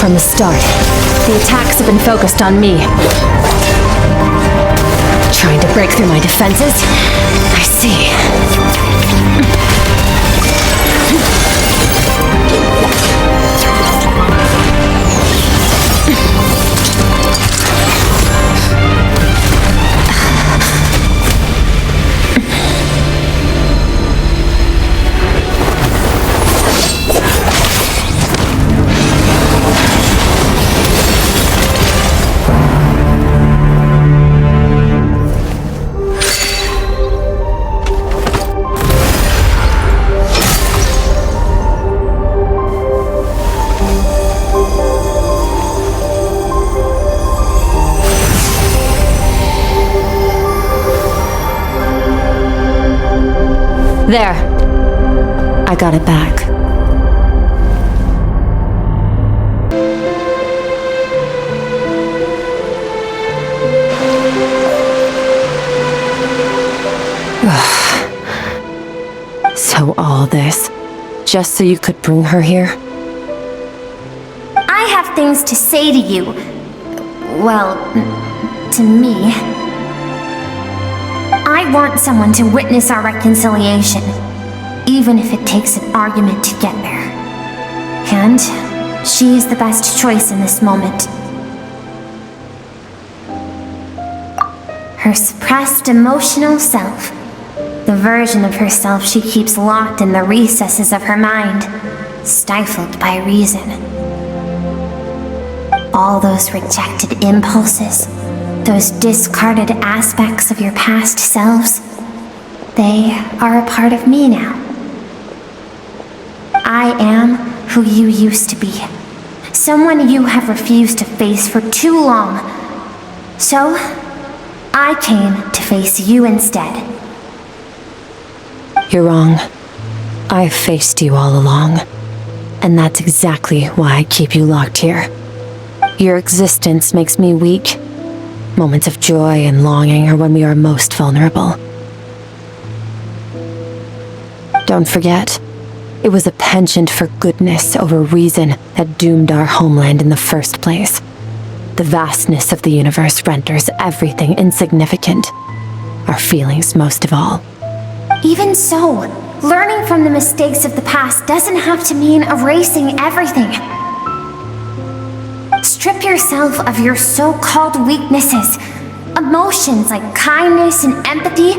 from the start. The attacks have been focused on me. Trying to break through my defenses? I see. There. I got it back. So all this, just so you could bring her here? I have things to say to you. Well, to me. I want someone to witness our reconciliation, even if it takes an argument to get there. And she is the best choice in this moment. Her suppressed emotional self, the version of herself she keeps locked in the recesses of her mind, stifled by reason. All those rejected impulses, those discarded aspects of your past selves, they are a part of me now. I am who you used to be, someone you have refused to face for too long. So, I came to face you instead. You're wrong. I've faced you all along, and that's exactly why I keep you locked here. Your existence makes me weak. Moments of joy and longing are when we are most vulnerable. Don't forget, it was a penchant for goodness over reason that doomed our homeland in the first place. The vastness of the universe renders everything insignificant, our feelings most of all. Even so, learning from the mistakes of the past doesn't have to mean erasing everything. Strip yourself of your so-called weaknesses, emotions like kindness and empathy,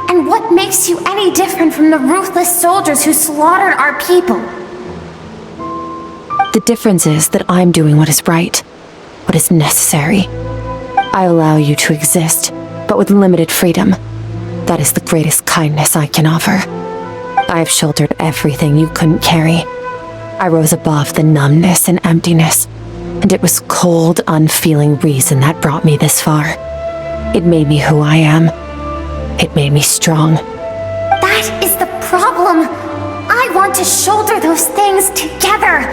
and what makes you any different from the ruthless soldiers who slaughtered our people? The difference is that I'm doing what is right, what is necessary. I allow you to exist, but with limited freedom. That is the greatest kindness I can offer. I have shouldered everything you couldn't carry. I rose above the numbness and emptiness, and it was cold, unfeeling reason that brought me this far. It made me who I am. It made me strong. That is the problem. I want to shoulder those things together.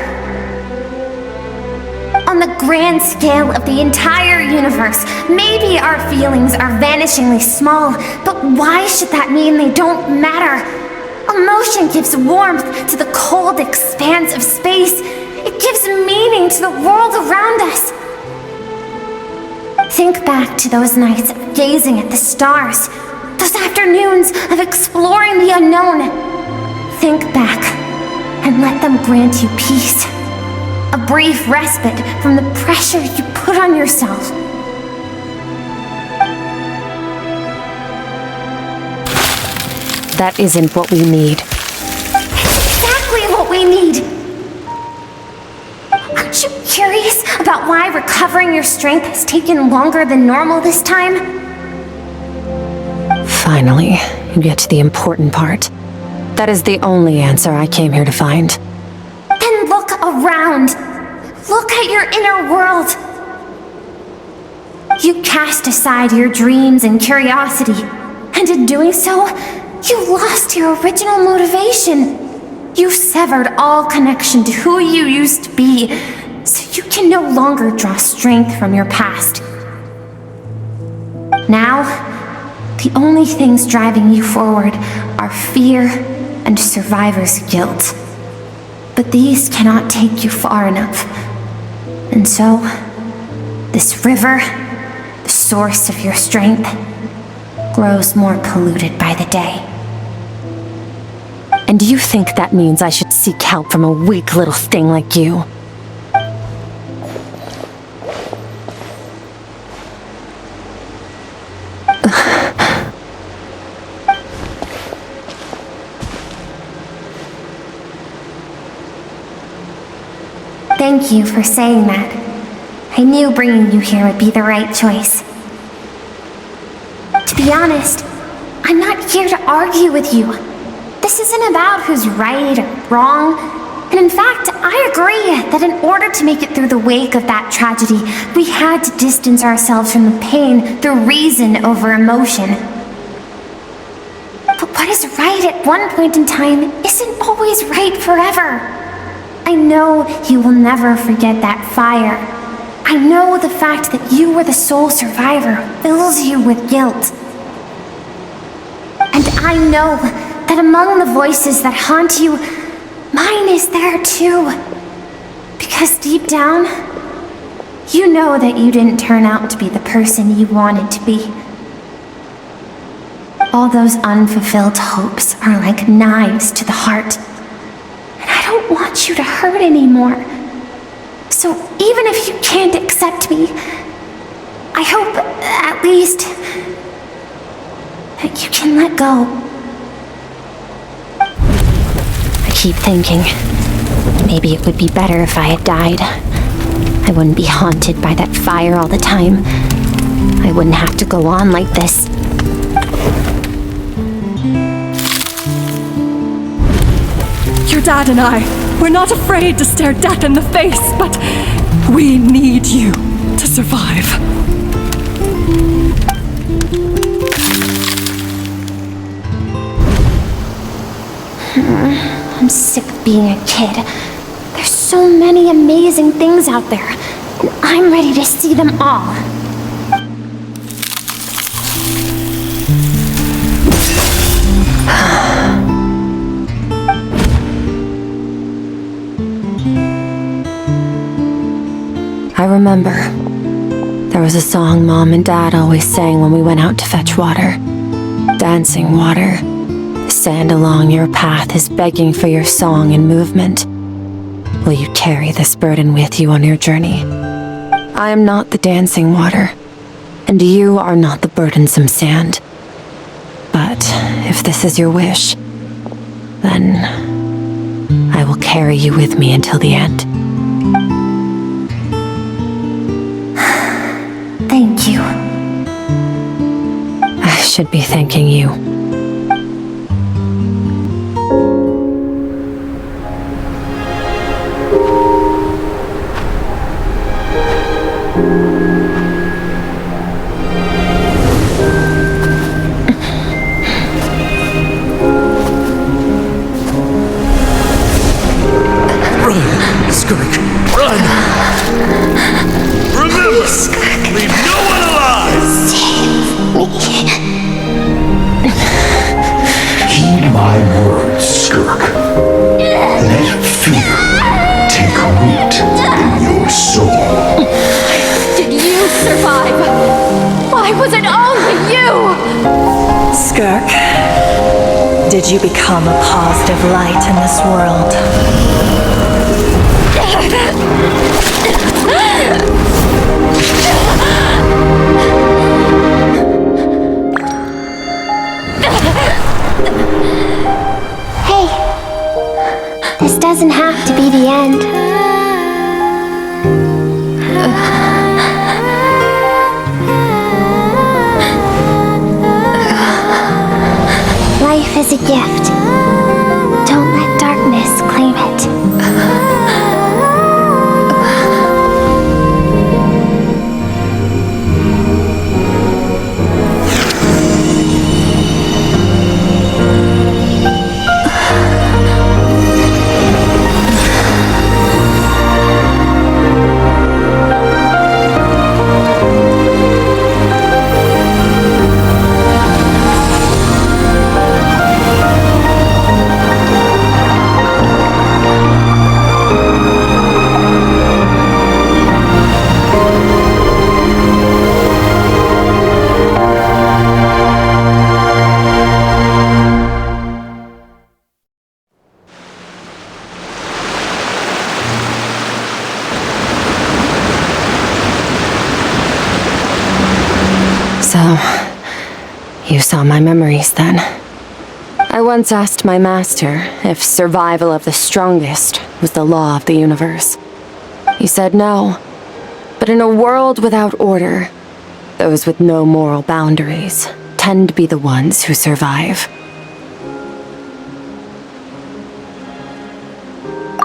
On the grand scale of the entire universe, maybe our feelings are vanishingly small, but why should that mean they don't matter? Emotion gives warmth to the cold expanse of space. It gives meaning to the world around us. Think back to those nights of gazing at the stars, those afternoons of exploring the unknown. Think back and let them grant you peace. A brief respite from the pressure you put on yourself. That isn't what we need. It's exactly what we need. Aren't you curious about why recovering your strength has taken longer than normal this time? Finally, you get to the important part. That is the only answer I came here to find. Then look around. Look at your inner world. You cast aside your dreams and curiosity, and in doing so, you lost your original motivation. You severed all connection to who you used to be, so you can no longer draw strength from your past. Now, the only things driving you forward are fear and survivor's guilt. But these cannot take you far enough. And so, this river, the source of your strength, grows more polluted by the day. And do you think that means I should seek help from a weak little thing like you? Thank you for saying that. I knew bringing you here would be the right choice. To be honest, I'm not here to argue with you. This isn't about who's right or wrong. And in fact, I agree that in order to make it through the wake of that tragedy, we had to distance ourselves from the pain through reason over emotion. But what is right at one point in time isn't always right forever. I know you will never forget that fire. I know the fact that you were the sole survivor fills you with guilt. And I know that among the voices that haunt you, mine is there too. Because deep down, you know that you didn't turn out to be the person you wanted to be. All those unfulfilled hopes are like knives to the heart. And I don't want you to hurt anymore. So even if you can't accept me, I hope, at least, that you can let go. I keep thinking, maybe it would be better if I had died. I wouldn't be haunted by that fire all the time. I wouldn't have to go on like this. Your dad and I, we're not afraid to stare death in the face, but we need you to survive. I'm sick of being a kid. There's so many amazing things out there, and I'm ready to see them all. I remember. There was a song Mom and Dad always sang when we went out to fetch water. Dancing water. The sand along your path is begging for your song and movement. Will you carry this burden with you on your journey? I am not the dancing water, and you are not the burdensome sand. But if this is your wish, then I will carry you with me until the end. Thank you. I should be thanking you. Run, Skirk, run! Remember, leave no one alive! Heed my words, Skirk. Let fear take root in your soul. Did you survive? Why was it only you? Skirk, did you become a positive light in this world? Hey, this doesn't have to be the end. Life is a gift. Don't let darkness claim it. memories then. I once asked my master if survival of the strongest was the law of the universe. He said no, but in a world without order, those with no moral boundaries tend to be the ones who survive.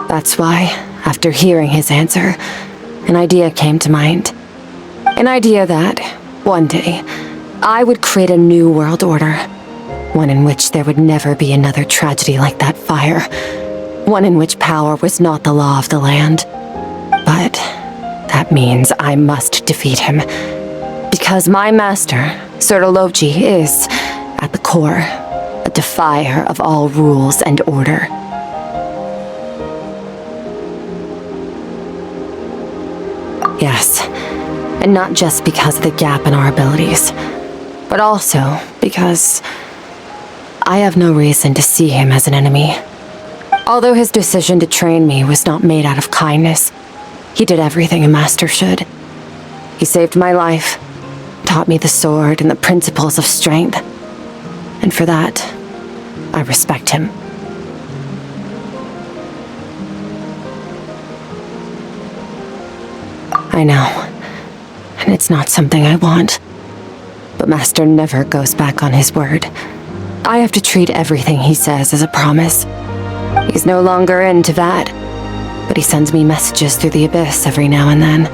That's why, after hearing his answer, an idea came to mind. An idea that, one day, I would create a new world order. One in which there would never be another tragedy like that fire. One in which power was not the law of the land. But that means I must defeat him. Because my master, Sertologi, is, at the core, a defier of all rules and order. Yes, and not just because of the gap in our abilities, but also because I have no reason to see him as an enemy. Although his decision to train me was not made out of kindness, he did everything a master should. He saved my life, taught me the sword and the principles of strength, and for that, I respect him. I know, and it's not something I want, but Master never goes back on his word. I have to treat everything he says as a promise. He's no longer into that, but he sends me messages through the abyss every now and then.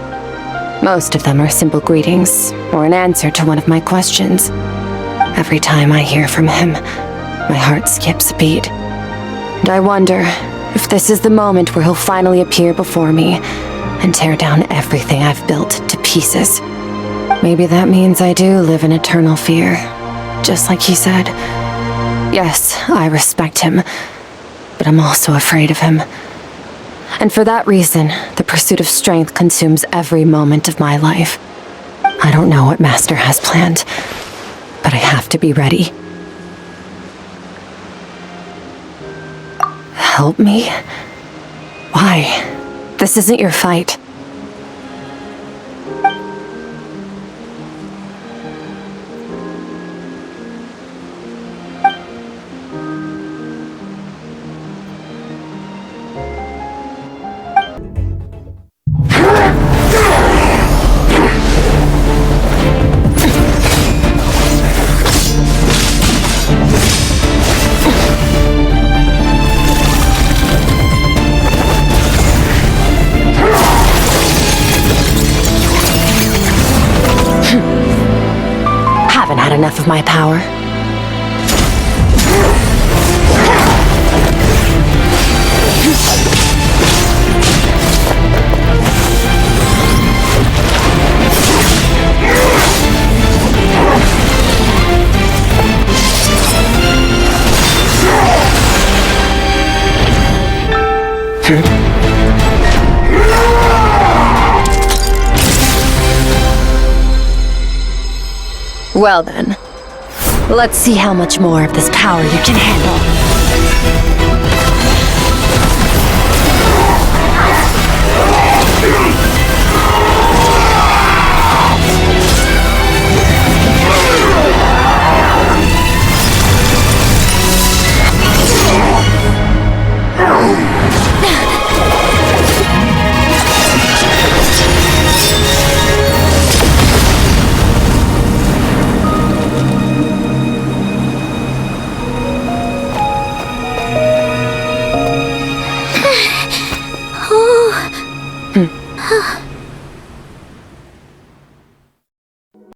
Most of them are simple greetings, or an answer to one of my questions. Every time I hear from him, my heart skips a beat. And I wonder if this is the moment where he'll finally appear before me and tear down everything I've built to pieces. Maybe that means I do live in eternal fear, just like he said. Yes, I respect him, but I'm also afraid of him. And for that reason, the pursuit of strength consumes every moment of my life. I don't know what Master has planned, but I have to be ready. Help me? Why? This isn't your fight. Haven't had enough of my power. Well then, let's see how much more of this power you can handle.